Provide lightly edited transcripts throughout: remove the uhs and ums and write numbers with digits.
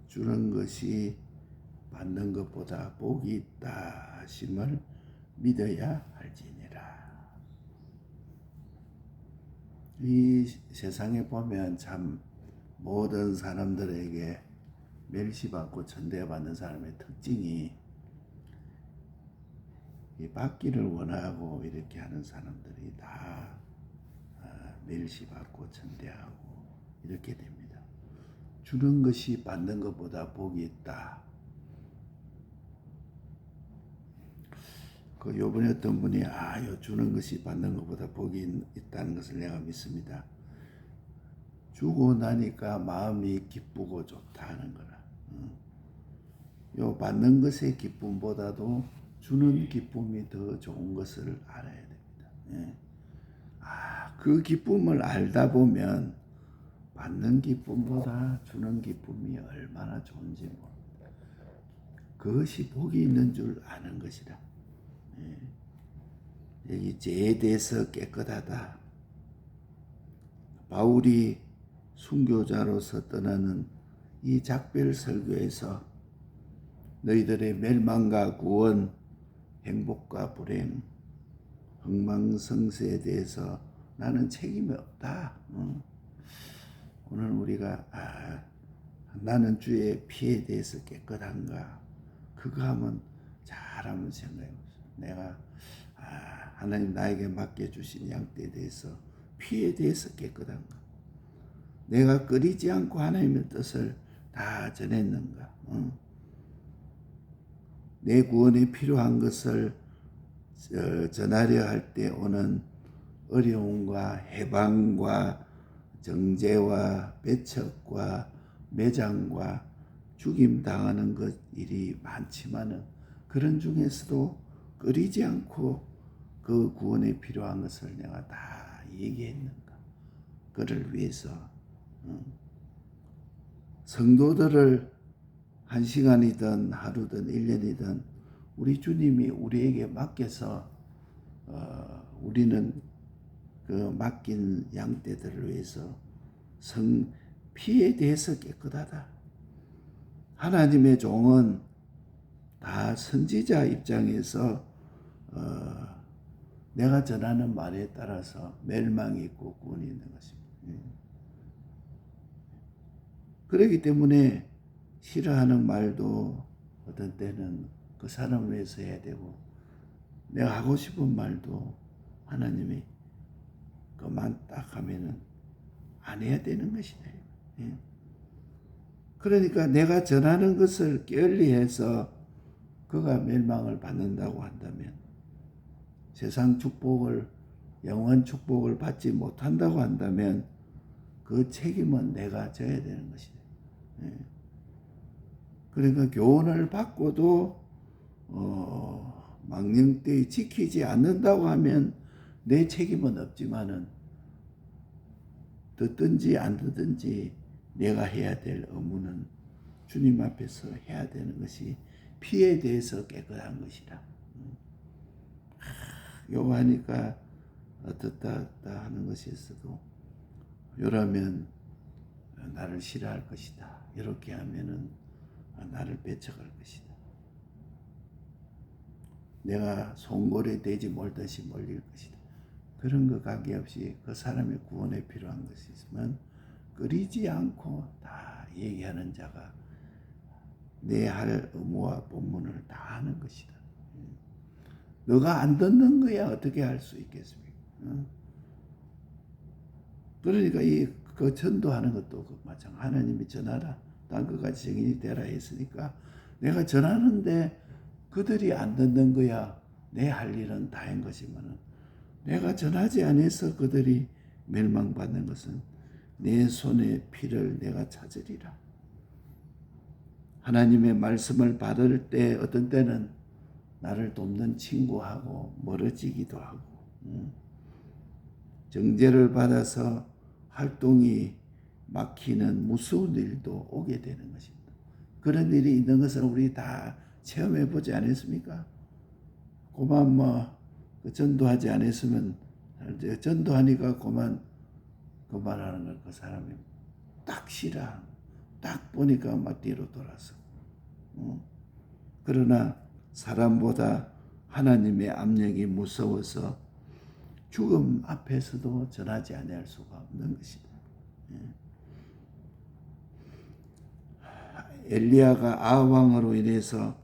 주는 것이 받는 것보다 복이 있다 하심을 믿어야 할지니라. 이 세상에 보면 참 모든 사람들에게 멸시받고 천대받는 사람의 특징이 받기를 원하고 이렇게 하는 사람들이 다 멸시받고 천대하고 이렇게 됩니다. 주는 것이 받는 것보다 복이 있다. 그 요번에 어떤 분이 주는 것이 받는 것보다 복이 있다는 것을 내가 믿습니다. 주고 나니까 마음이 기쁘고 좋다는 거라. 요 받는 것의 기쁨보다도 주는 기쁨이 더 좋은 것을 알아야 됩니다. 그 기쁨을 알다 보면 받는 기쁨보다 주는 기쁨이 얼마나 좋은지 모릅니다. 그것이 복이 있는 줄 아는 것이라. 여기 죄에 대해서 깨끗하다. 바울이 순교자로서 떠나는 이 작별 설교에서 너희들의 멸망과 구원, 행복과 불행, 흥망성쇠에 대해서 나는 책임이 없다. 오늘 우리가 나는 주의 피에 대해서 깨끗한가? 그거 하면 잘하면 생각해보세요. 내가 하나님 나에게 맡겨주신 양떼에 대해서 피에 대해서 깨끗한가? 내가 끓이지 않고 하나님의 뜻을 다 전했는가? 내 구원에 필요한 것을 전하려 할 때 오는 어려움과 해방과 정죄와 배척과 매장과 죽임 당하는 것 일이 많지만은 그런 중에서도 끓이지 않고 그 구원에 필요한 것을 내가 다 얘기했는가? 그를 위해서 성도들을 1시간이든 하루든 1년이든 우리 주님이 우리에게 맡겨서 우리는 그 맡긴 양떼들을 위해서 피에 대해서 깨끗하다. 하나님의 종은 다 선지자 입장에서 내가 전하는 말에 따라서 멸망이 있고 구원이 있는 것입니다. 그렇기 때문에 싫어하는 말도 어떤 때는 그 사람을 위해서 해야 되고 내가 하고 싶은 말도 하나님이 그만 딱 하면은 안 해야 되는 것이다. 그러니까 내가 전하는 것을 게을리해서 그가 멸망을 받는다고 한다면 세상 축복을 영원 축복을 받지 못한다고 한다면 그 책임은 내가 져야 되는 것이다. 그러니까 교훈을 받고도 망령되이 지키지 않는다고 하면 내 책임은 없지만은 듣든지 안 듣든지 내가 해야 될 의무는 주님 앞에서 해야 되는 것이 피에 대해서 깨끗한 것이라. 요거 하니까 어떻다 하는 것이 있어도 요라면 나를 싫어할 것이다. 이렇게 하면은 나를 배척할 것이다. 내가 송골에 되지 몰듯이 몰릴 것이다. 그런 것 관계없이 그 사람의 구원에 필요한 것이 있으면 끓이지 않고 다 얘기하는 자가 내 할 의무와 본분을 다 하는 것이다. 너가 안 듣는 거야 어떻게 할 수 있겠습니까? 그러니까 그 전도하는 것도 마찬가지. 하나님이 전하라. 땅 끝까지 증인이 되라 했으니까 내가 전하는데 그들이 안 듣는 거야. 내 할 일은 다한 것이면은 내가 전하지 않아서 그들이 멸망받는 것은 내 손의 피를 내가 찾으리라. 하나님의 말씀을 받을 때 어떤 때는 나를 돕는 친구하고 멀어지기도 하고 정죄를 받아서 활동이 막히는 무서운 일도 오게 되는 것입니다. 그런 일이 있는 것을 우리 다 체험해 보지 않았습니까? 그만 전도하지 않았으면 전도하니까 그만하는 걸 그 사람이 딱 싫어하는 딱 보니까 막 뒤로 돌아서. 그러나 사람보다 하나님의 압력이 무서워서 죽음 앞에서도 전하지 아니할 수가 없는 것이다. 엘리야가 아합왕으로 인해서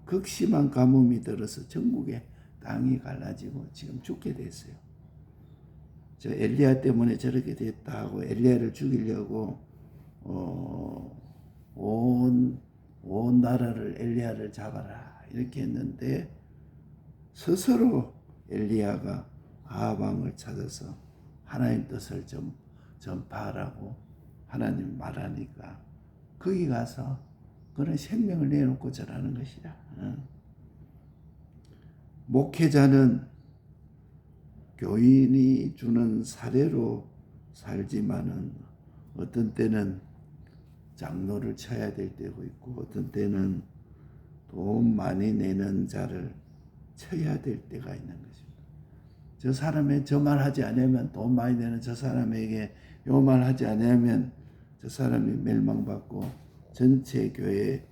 극심한 가뭄이 들어서 전국에 땅이 갈라지고 지금 죽게 됐어요. 저 엘리야 때문에 저렇게 됐다 하고 엘리야를 죽이려고 온 나라를 엘리야를 잡아라 이렇게 했는데 스스로 엘리야가 아합왕을 찾아서 하나님 뜻을 좀 전파하라고 하나님 말하니까 거기 가서 그런 생명을 내놓고 전하는 것이다. 목회자는 교인이 주는 사례로 살지만은 어떤 때는 장로를 쳐야 될 때도 있고 어떤 때는 돈 많이 내는 자를 쳐야 될 때가 있는 것입니다. 저 사람이 저 말 하지 않으면 돈 많이 내는 저 사람에게 요 말 하지 않으면 저 사람이 멸망받고 전체 교회에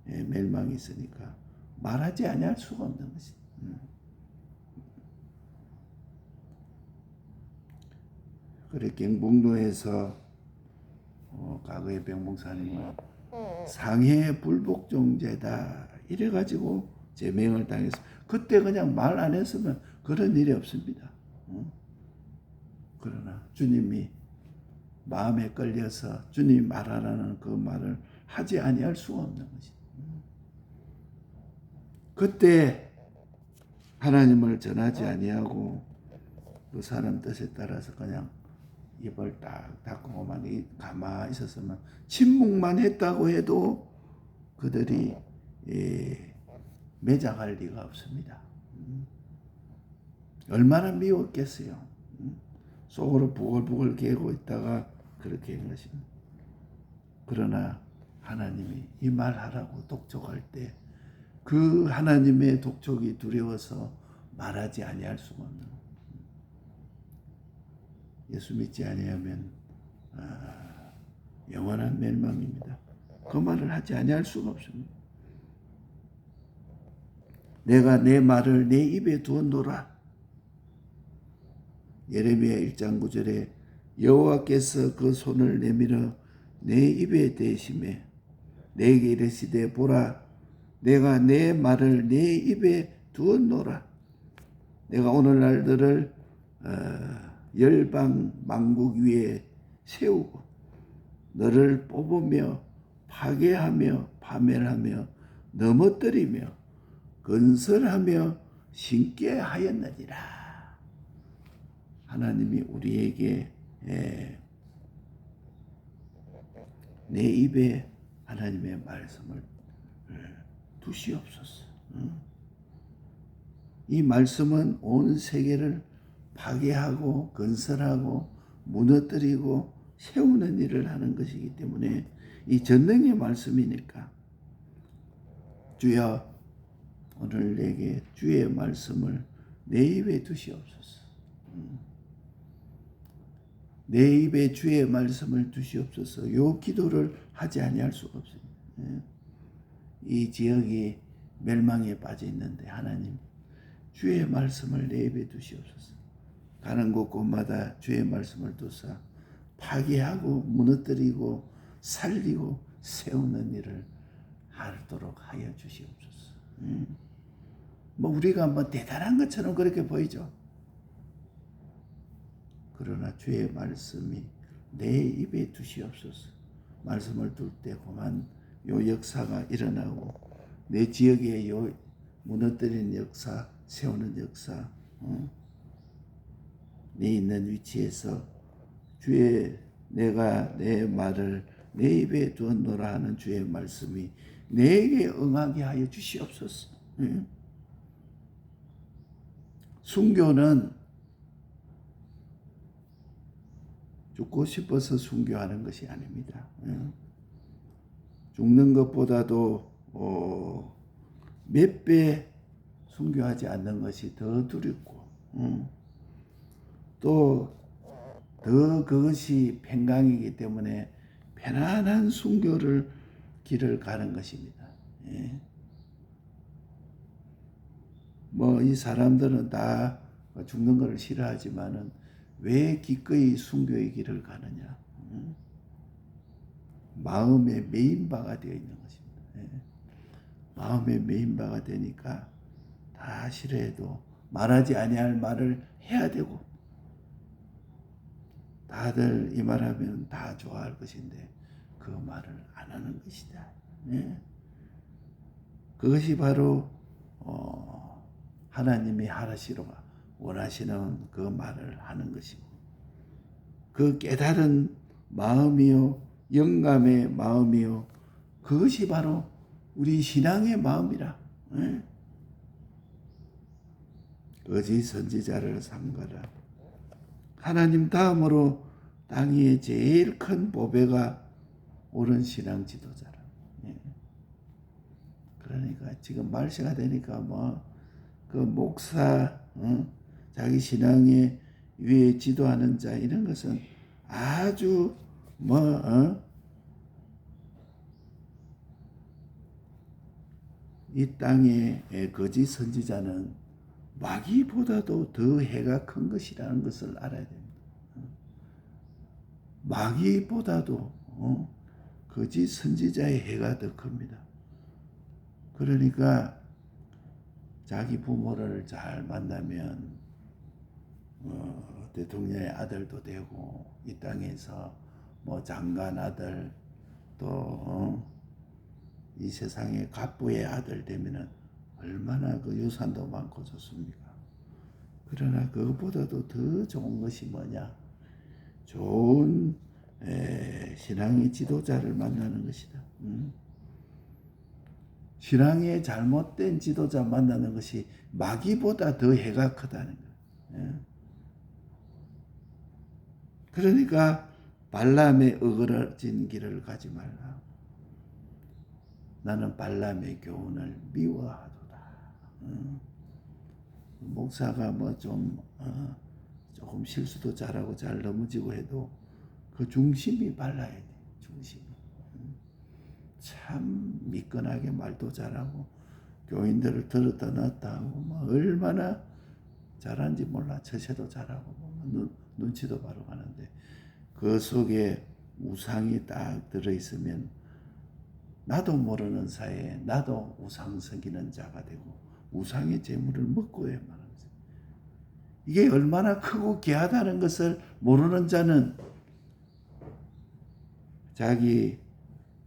멸망이 있으니까 말하지 아니할 수가 없는 것입니다. 그래 경북로에서 과거에 병목사님은 상해 불복종제다 이래가지고 제명을 당해서 그때 그냥 말 안 했으면 그런 일이 없습니다. 그러나 주님이 마음에 끌려서 주님 말하라는 그 말을 하지 아니할 수가 없는 것이. 그때 하나님을 전하지 아니하고 그 사람 뜻에 따라서 그냥 입을 딱 닫고만 가만히 있었으면 침묵만 했다고 해도 그들이 매장할 리가 없습니다. 얼마나 미웠겠어요. 속으로 부글부글 개고 있다가 그렇게 한 것입니다. 그러나 하나님이 이 말하라고 독촉할 때 그 하나님의 독촉이 두려워서 말하지 아니할 수가 없는 거예요. 예수 믿지 아니하면 영원한 멸망입니다. 그 말을 하지 아니할 수가 없습니다. 내가 내 말을 내 입에 두었노라. 예레미야 1장 9절에 여호와께서 그 손을 내밀어 내 입에 대심에 내게 이르시되 보라 내가 내 말을 내 입에 두었노라. 내가 오늘날 너를 열방 만국 위에 세우고 너를 뽑으며 파괴하며 파멸하며 넘어뜨리며 건설하며 신께 하였느니라. 하나님이 우리에게 내 입에 하나님의 말씀을 두시옵소서. 이 말씀은 온 세계를 파괴하고 건설하고 무너뜨리고 세우는 일을 하는 것이기 때문에 이 전능의 말씀이니까 주여 오늘 내게 주의 말씀을 내 입에 두시옵소서. 내 입에 주의 말씀을 두시옵소서. 요 기도를 하지 아니할 수가 없습니다. 이 지역이 멸망에 빠져 있는데 하나님 주의 말씀을 내 입에 두시옵소서. 가는 곳곳마다 주의 말씀을 두사 파괴하고 무너뜨리고 살리고 세우는 일을 하도록 하여 주시옵소서. 뭐 우리가 뭐 대단한 것처럼 그렇게 보이죠. 그러나 주의 말씀이 내 입에 두시옵소서. 말씀을 둘 때 그만 요 역사가 일어나고 내 지역에 요 무너뜨리는 역사, 세우는 역사, 내 있는 위치에서 주의 내가 내 말을 내 입에 두었노라 하는 주의 말씀이 내게 응하게 하여 주시옵소서. 순교는 죽고 싶어서 순교하는 것이 아닙니다. 죽는 것보다도 몇 배 순교하지 않는 것이 더 두렵고 또 더 그것이 팽강이기 때문에 편안한 순교를 길을 가는 것입니다. 예. 뭐 이 사람들은 다 죽는 것을 싫어하지만은 왜 기꺼이 순교의 길을 가느냐? 마음에 메인 바가 되어 있는 것입니다. 예. 마음에 메인 바가 되니까 다 싫어해도 말하지 아니할 말을 해야 되고, 다들 이 말하면 다 좋아할 것인데 그 말을 안 하는 것이다. 예. 그것이 바로 하나님이 하시러 원하시는 그 말을 하는 것이고, 그 깨달은 마음이요 영감의 마음이요 그것이 바로 우리 신앙의 마음이라. 예. 거짓 선지자를 삼가라. 하나님 다음으로 땅 위에 제일 큰 보배가 옳은 신앙 지도자라. 예. 그러니까 지금 말세가 되니까 뭐 그 목사, 자기 신앙에 위에 지도하는 자 이런 것은 아주 이 땅의 거짓 선지자는 마귀보다도 더 해가 큰 것이라는 것을 알아야 됩니다. 마귀보다도 거짓 선지자의 해가 더 큽니다. 그러니까 자기 부모를 잘 만나면 대통령의 아들도 되고, 이 땅에서 뭐 장관 아들, 또 이 세상의 갑부의 아들 되면은 얼마나 그 유산도 많고 좋습니까? 그러나 그것보다도 더 좋은 것이 뭐냐? 좋은 신앙의 지도자를 만나는 것이다. 신앙의 잘못된 지도자 만나는 것이 마귀보다 더 해가 크다는 거예요. 그러니까 발람의 어그러진 길을 가지 말라. 나는 발람의 교훈을 미워하도다. 목사가 뭐 조금 실수도 잘하고 잘 넘어지고 해도 그 중심이 발라야 돼. 중심이. 참 미끈하게 말도 잘하고 교인들을 들었다 놨다 하고 뭐 얼마나 잘하는지 몰라. 처세도 잘하고 뭐 눈치도 바로 가는데 그 속에 우상이 딱 들어있으면 나도 모르는 사이에 나도 우상 섬기는 자가 되고 우상의 재물을 먹고 말하는 거죠. 이게 얼마나 크고 귀하다는 것을 모르는 자는 자기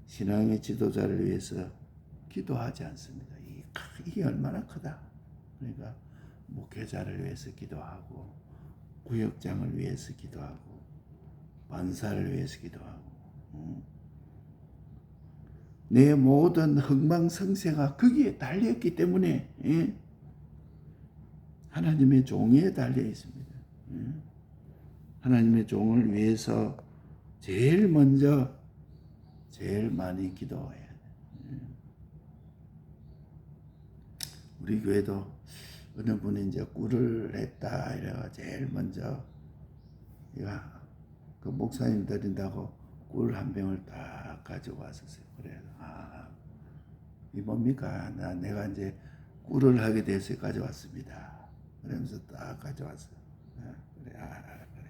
신앙의 지도자를 위해서 기도하지 않습니다. 이게 얼마나 크다. 그러니까 목회자를 위해서 기도하고, 구역장을 위해서 기도하고, 반사를 위해서 기도하고, 내 모든 흥망성쇠가 거기에 달려있기 때문에 하나님의 종에 달려 있습니다. 하나님의 종을 위해서 제일 먼저 제일 많이 기도해야 돼. 우리 교회도 어느 분이 이제 꿀을 했다 이래가 제일 먼저 그 목사님 드린다고 꿀 한 병을 딱 가지고 왔었어요. 그래, 이 뭡니까? 내가 이제 꿀을 하게 돼서 가져왔습니다. 그러면서 딱 가져왔어요. 그래, 그래.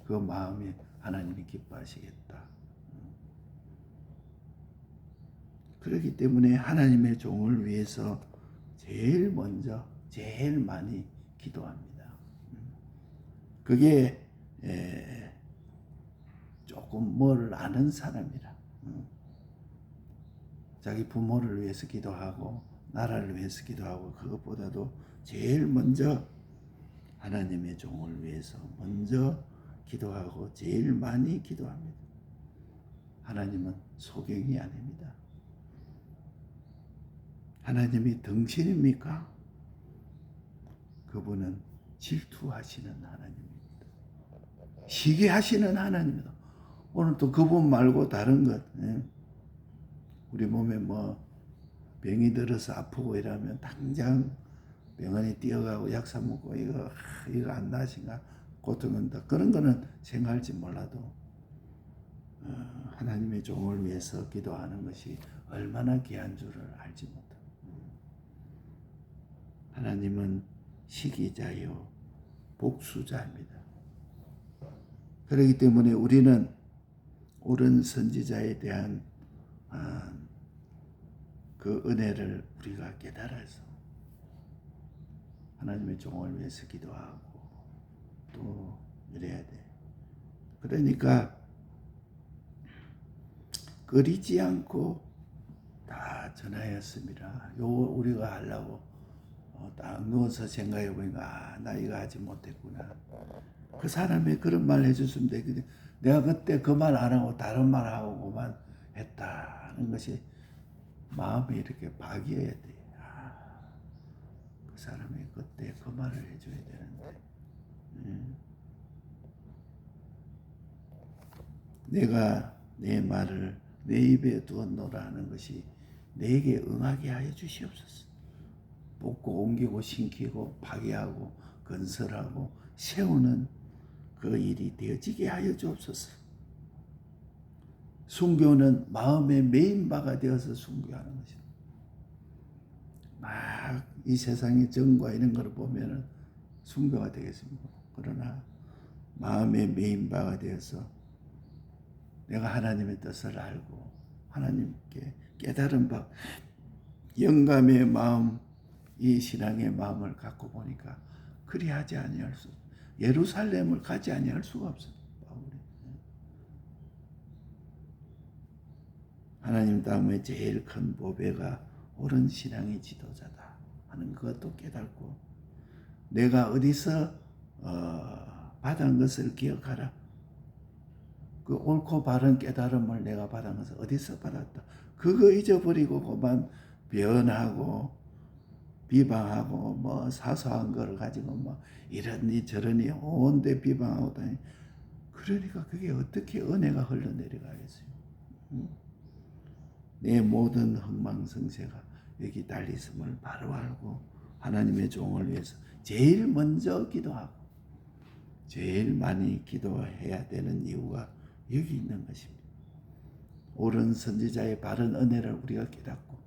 그 마음이 하나님이 기뻐하시겠다. 그렇기 때문에 하나님의 종을 위해서 제일 먼저 제일 많이 기도합니다. 그게 조금 뭘 아는 사람이라 자기 부모를 위해서 기도하고 나라를 위해서 기도하고 그것보다도 제일 먼저 하나님의 종을 위해서 먼저 기도하고 제일 많이 기도합니다. 하나님은 소경이 아닙니다. 하나님이 덩신입니까? 그분은 질투하시는 하나님입니다. 시기하시는 하나님입니다. 오늘 또 그분 말고 다른 것, 우리 몸에 뭐 병이 들어서 아프고 이러면 당장 병원에 뛰어가고 약 사 먹고 이거 안 나으신가 고통한다. 그런 거는 생각할지 몰라도 하나님의 종을 위해서 기도하는 것이 얼마나 귀한 줄을 알지 못합니다. 하나님은 시기자요 복수자입니다. 그렇기 때문에 우리는 옳은 선지자에 대한 그 은혜를 우리가 깨달아서 하나님의 종을 위해서 기도하고 또 이래야 돼. 그러니까 꺼리지 않고 다 전하였습니다. 요 우리가 하려고 딱 누워서 생각해 보니까 나 이거 하지 못했구나. 그 사람이 그런 말 해줬으면 되거든. 내가 그때 그 말 안 하고 다른 말 하고 그만 했다는 것이 마음이 이렇게 박이어야 돼. 그 사람이 그때 그 말을 해줘야 되는데. 내가 내 말을 내 입에 두었노라 하는 것이 내게 응하게 하여 주시옵소서. 뽑고 옮기고 심기고 파괴하고 건설하고 세우는 그 일이 되어지게 하여 주옵소서. 순교는 마음의 메인 바가 되어서 순교하는 것입니다. 막 이 세상의 정과 이런 걸 보면은 순교가 되겠습니다. 그러나 마음의 메인 바가 되어서 내가 하나님의 뜻을 알고 하나님께 깨달은 바 영감의 마음, 이 신앙의 마음을 갖고 보니까 그리하지 아니할 수, 예루살렘을 가지 아니할 수가 없어요. 하나님 다음에 제일 큰 보배가 옳은 신앙의 지도자다 하는 것도 깨닫고, 내가 어디서 받은 것을 기억하라. 그 옳고 바른 깨달음을 내가 받은 것을 어디서 받았다. 그거 잊어버리고 그만 변하고 비방하고 뭐 사소한 거를 가지고 뭐 이러니 저러니 온데 비방하고 다니. 그러니까 그게 어떻게 은혜가 흘러내려가겠어요. 내 모든 흥망성쇠가 여기 달리있음을 바로 알고 하나님의 종을 위해서 제일 먼저 기도하고 제일 많이 기도해야 되는 이유가 여기 있는 것입니다. 옳은 선지자의 바른 은혜를 우리가 깨닫고,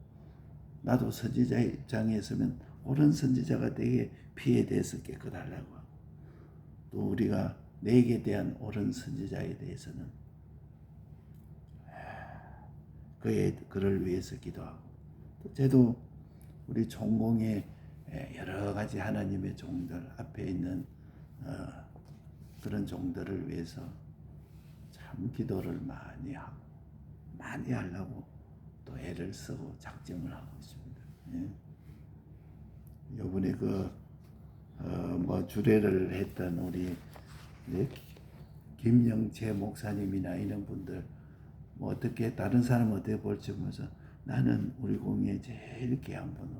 나도 선지자의 입장에 있으면 옳은 선지자가 되게 피에 대해서 깨끗하려고 하고, 또 우리가 내게 대한 옳은 선지자에 대해서는 그를 위해서 기도하고, 또 저도 우리 총공의 여러 가지 하나님의 종들 앞에 있는 그런 종들을 위해서 참 기도를 많이 하고 많이 하려고 또 애를 쓰고 작정을 하고 있습니다. 이번에 뭐 주례를 했던 우리 김영채 목사님이나 이런 분들 뭐 어떻게 다른 사람은 어떻게 볼지 모르면서 나는 우리 공의에 제일 귀한 분은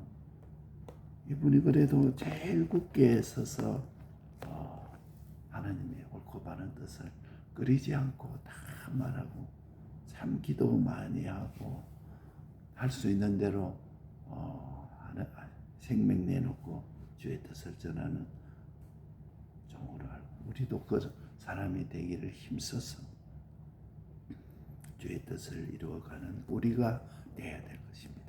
이분이 그래도 제일 굳게 서서 하나님의 옳고 바른 뜻을 끓이지 않고 다 말하고 참 기도 많이 하고 할 수 있는 대로 생명 내놓고 주의 뜻을 전하는 종으로 알고, 우리도 그 사람이 되기를 힘써서 주의 뜻을 이루어가는 우리가 되어야 될 것입니다.